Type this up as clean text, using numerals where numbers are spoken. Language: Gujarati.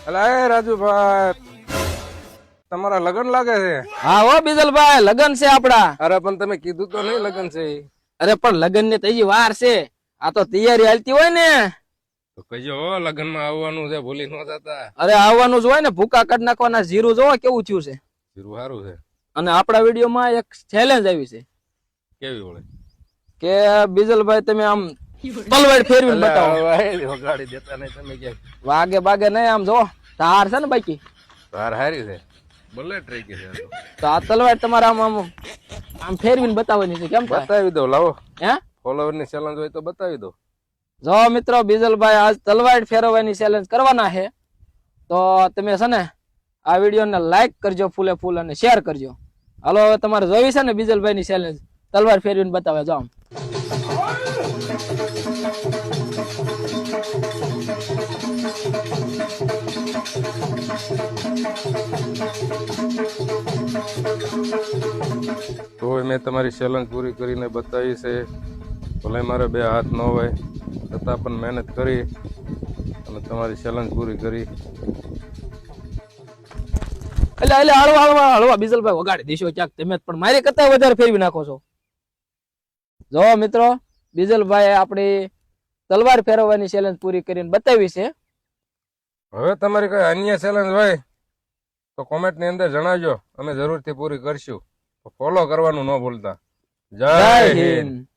અલા રાજુભાઈ, તમારા લગન લાગે છે? હા હો બીજલભાઈ, લગન છે આપડા. અરે પણ તમે કીધું તો નહીં લગન છે. અરે પણ લગન ની તો હજી વાર છે. આ તો તૈયારી હાલતી હોય ને. તો કહેજો લગન માં આવવાનું છે, ભૂલી ન જતા. અરે આવવાનું જ હોય ને, ભૂકા કાઢ નાખવાના. જીરું જોવો કેવું થયું છે. જીરું સારું છે. અને આપણા વિડીયો માં એક ચેલેન્જ આવી છે કેવી વળે કે બીજલભાઈ તમે આમ તલવાર ફેરવીને બતાવો. વગાડી દેતા નહીં તમે ક્યાંય. વાગે બાગે નહીં, આમ જો ધાર છે ને બાકી ધાર હારી છે, ભલે ટ્રેક છે. તો આ તલવાર તમારે આમ આમ આમ ફેરવીને બતાવવાની છે. કેમ થાય? બતાવી દો, લાવો. હે ફોલોવર ની ચેલેન્જ હોય તો બતાવી દો. જો મિત્રો, બીજલભાઈ આજ તલવાર ફેરવવાની ચેલેન્જ કરવાના છે. તો તમે છે ને આ વિડીયો ને લાઈક કરજો ફૂલે ફૂલ અને શેર કરજો. હાલો હવે તમારે જોવી છે ને બીજલભાઈ ની ચેલેન્જ, તલવાર ફેરવીને બતાવે. જો આમ તો મેં તમારી ચેલેન્જ પૂરી કરીને બતાવી છે. ભલે મારે બે હાથ ન હોય છતાં પણ મહેનત કરી અને તમારી ચેલેન્જ પૂરી કરી. એટલે હળવા બીજલભાઈ વગાડી દેશો ક્યાંક. તમે પણ મારી કરતા વધારે ફેરવી નાખો છો. જો મિત્રો, બીજલભાઈ આપણી તલવાર ફેરવવાની ચેલેન્જ પૂરી કરીને બતાવી છે. હવે તમારી કઈ અન્ય ચેલેન્જ હોય તો કોમેન્ટ ની અંદર જણાવજો, અમે જરૂરથી પૂરી કરશું. ફોલો કરવાનું ન ભૂલતા. જય હિન્દ.